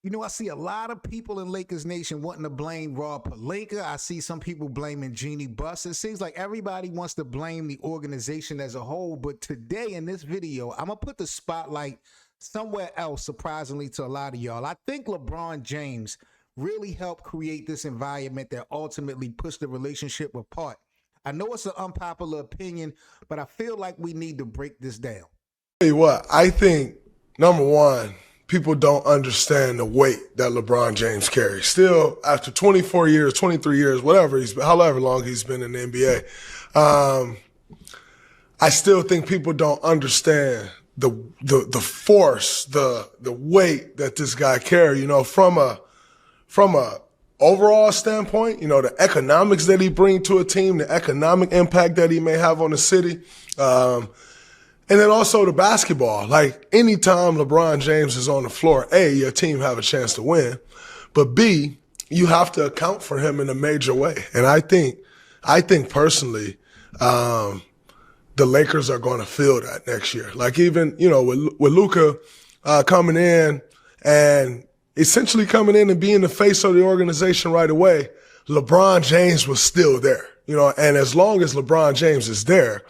I see a lot of people in Lakers Nation wanting to blame Rob Pelinka. I see some people blaming Jeannie Buss. It seems like everybody wants to blame the organization as a whole. But today in this video, I'm going to put the spotlight somewhere else, surprisingly to a lot of y'all. I think LeBron James really helped create this environment that ultimately pushed the relationship apart. I know it's an unpopular opinion, but I feel like we need to break this down. Tell you what, I think, number one, people don't understand the weight that LeBron James carries. Still, after 24 years, 23 years, however long he's been in the NBA, I still think people don't understand the force, the weight that this guy carries. From a overall standpoint, the economics that he brings to a team, the economic impact that he may have on the city. And then also the basketball. Like, anytime LeBron James is on the floor, A, your team have a chance to win. But B, you have to account for him in a major way. And I think personally, the Lakers are going to feel that next year. Like, even, with Luka coming in and essentially coming in and being the face of the organization right away, LeBron James was still there. And as long as LeBron James is there,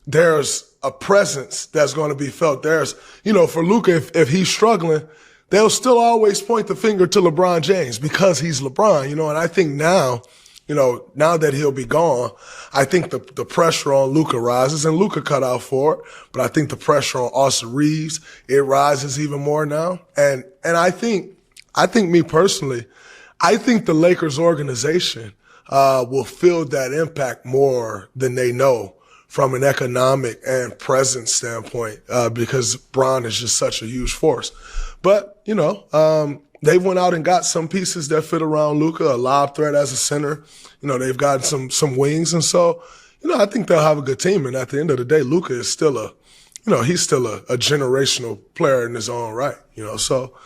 there's a presence that's going to be felt. There's, for Luka, if he's struggling, they'll still always point the finger to LeBron James because he's LeBron, and I think now, now that he'll be gone, I think the pressure on Luka rises, and Luka cut out for it, but I think the pressure on Austin Reaves, it rises even more now. And I think me personally, I think the Lakers organization, will feel that impact more than they know from an economic and presence standpoint, because Bron is just such a huge force. But, they went out and got some pieces that fit around Luka, a lob threat as a center. They've got some wings. And so, I think they'll have a good team. And at the end of the day, Luka is still he's still a generational player in his own right, So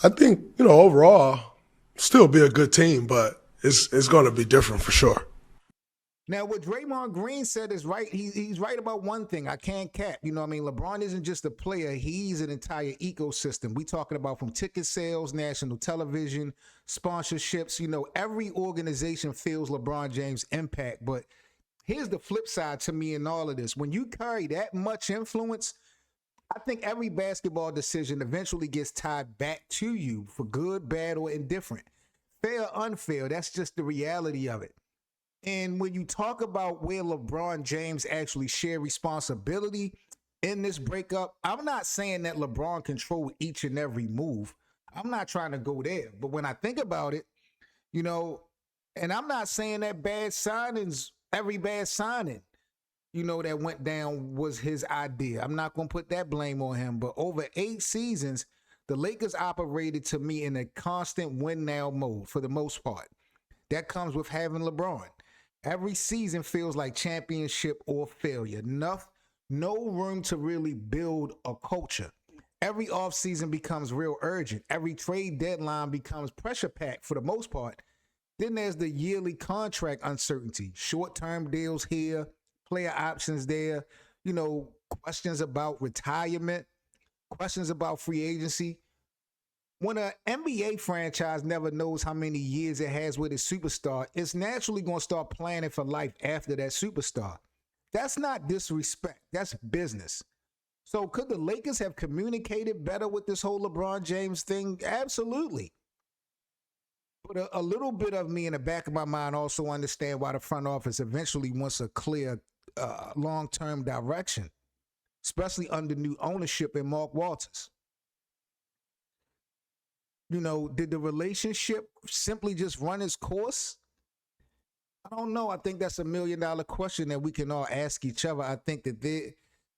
I think, overall, still be a good team, but it's going to be different for sure. Now, what Draymond Green said is right. He's right about one thing. I can't cap. LeBron isn't just a player. He's an entire ecosystem. We talking about from ticket sales, national television, sponsorships. Every organization feels LeBron James' impact. But here's the flip side to me in all of this. When you carry that much influence, I think every basketball decision eventually gets tied back to you for good, bad, or indifferent. Fair, unfair, that's just the reality of it. And when you talk about where LeBron James actually shared responsibility in this breakup, I'm not saying that LeBron controlled each and every move. I'm not trying to go there. But when I think about it, and I'm not saying that every bad signing, that went down was his idea. I'm not going to put that blame on him. But over 8 seasons, the Lakers operated, to me, in a constant win-now mode for the most part. That comes with having LeBron. Every season feels like championship or failure. No room to really build a culture. Every offseason becomes real urgent. Every trade deadline becomes pressure-packed for the most part. Then there's the yearly contract uncertainty. Short-term deals here, player options there, questions about retirement, questions about free agency. When an NBA franchise never knows how many years it has with its superstar, it's naturally going to start planning for life after that superstar. That's not disrespect. That's business. So could the Lakers have communicated better with this whole LeBron James thing? Absolutely. But a little bit of me in the back of my mind also understand why the front office eventually wants a clear long-term direction, especially under new ownership in Mark Walters. Did the relationship simply just run its course? I don't know. I think that's $1 million question that we can all ask each other. I think that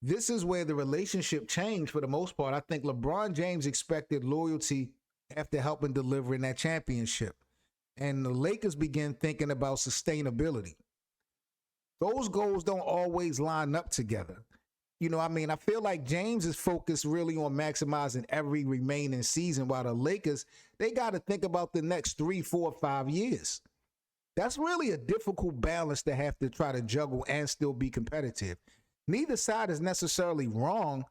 this is where the relationship changed for the most part. I think LeBron James expected loyalty after helping deliver in that championship. And the Lakers began thinking about sustainability. Those goals don't always line up together. I feel like James is focused really on maximizing every remaining season, while the Lakers, they got to think about the next 3, 4, 5 years. That's really a difficult balance to have to try to juggle and still be competitive. Neither side is necessarily wrong,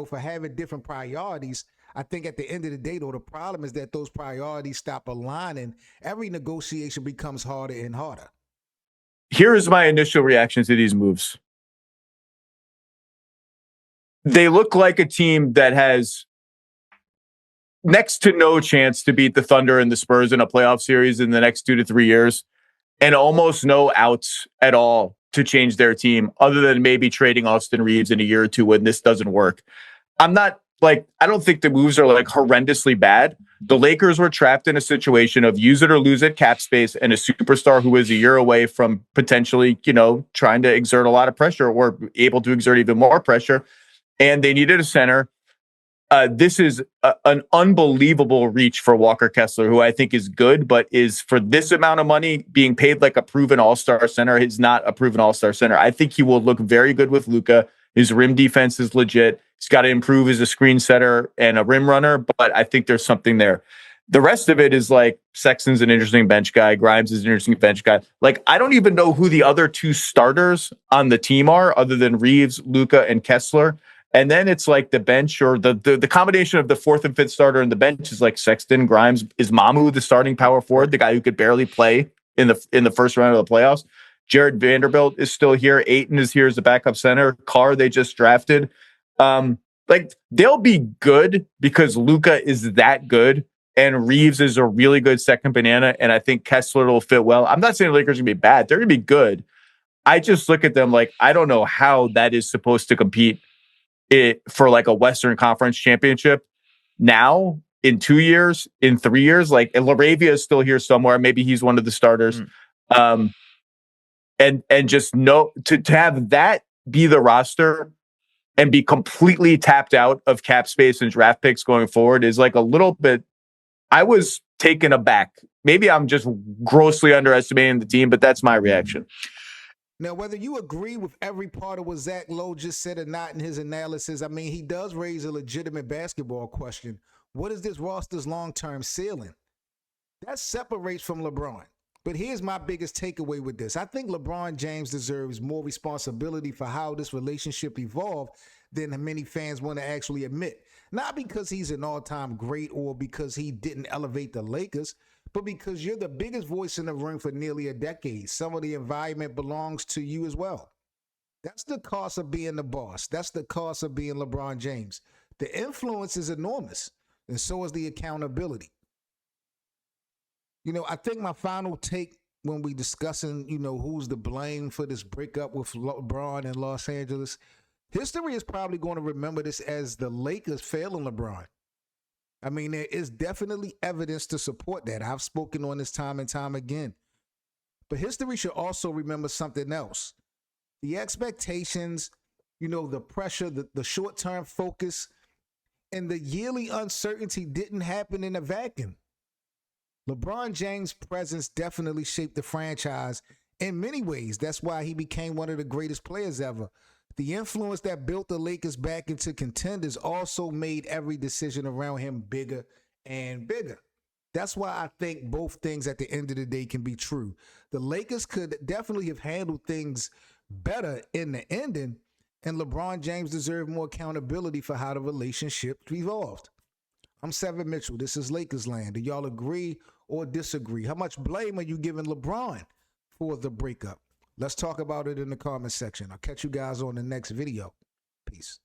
for having different priorities. I think at the end of the day, though, the problem is that those priorities stop aligning. Every negotiation becomes harder and harder. Here is my initial reaction to these moves. They look like a team that has next to no chance to beat the Thunder and the Spurs in a playoff series in the next 2 to 3 years, and almost no outs at all to change their team other than maybe trading Austin Reaves in a year or two when this doesn't work. I don't think the moves are like horrendously bad. The Lakers were trapped in a situation of use it or lose it cap space and a superstar who is a year away from potentially, trying to exert a lot of pressure or able to exert even more pressure. And they needed a center. This is an unbelievable reach for Walker Kessler, who I think is good, but is for this amount of money being paid like a proven all-star center. He's not a proven all-star center. I think he will look very good with Luka. His rim defense is legit. He's got to improve as a screen setter and a rim runner, but I think there's something there. The rest of it is like Sexton's an interesting bench guy. Grimes is an interesting bench guy. Like, I don't even know who the other two starters on the team are other than Reaves, Luka, and Kessler. And then it's like the bench or the combination of the fourth and fifth starter and the bench is like Sexton, Grimes, is Mamu the starting power forward, the guy who could barely play in the first round of the playoffs. Jared Vanderbilt is still here. Ayton is here as a backup center. Carr they just drafted. They'll be good because Luka is that good and Reaves is a really good second banana. And I think Kessler will fit well. I'm not saying the Lakers are going to be bad. They're going to be good. I just look at them like, I don't know how that is supposed to compete for like a Western Conference championship now, in 2 years, in 3 years. Like, LaRavia is still here somewhere. Maybe he's one of the starters. And just know to have that be the roster and be completely tapped out of cap space and draft picks going forward is like a little bit. I was taken aback. Maybe I'm just grossly underestimating the team, but that's my reaction. Now, whether you agree with every part of what Zach Lowe just said or not in his analysis, I mean, he does raise a legitimate basketball question. What is this roster's long-term ceiling? That separates from LeBron. But here's my biggest takeaway with this. I think LeBron James deserves more responsibility for how this relationship evolved than many fans want to actually admit. Not because he's an all-time great or because he didn't elevate the Lakers, but because you're the biggest voice in the room for nearly a decade. Some of the environment belongs to you as well. That's the cost of being the boss. That's the cost of being LeBron James. The influence is enormous, and so is the accountability. I think my final take when we discussing, who's to blame for this breakup with LeBron in Los Angeles, history is probably going to remember this as the Lakers failing LeBron. I mean, there is definitely evidence to support that. I've spoken on this time and time again. But history should also remember something else. The expectations, the pressure, the short-term focus, and the yearly uncertainty didn't happen in a vacuum. LeBron James' presence definitely shaped the franchise in many ways. That's why he became one of the greatest players ever. The influence that built the Lakers back into contenders also made every decision around him bigger and bigger. That's why I think both things at the end of the day can be true. The Lakers could definitely have handled things better in the ending, and LeBron James deserved more accountability for how the relationship evolved. I'm Seven Mitchell. This is Lakers Land. Do y'all agree or disagree? How much blame are you giving LeBron for the breakup? Let's talk about it in the comment section. I'll catch you guys on the next video. Peace.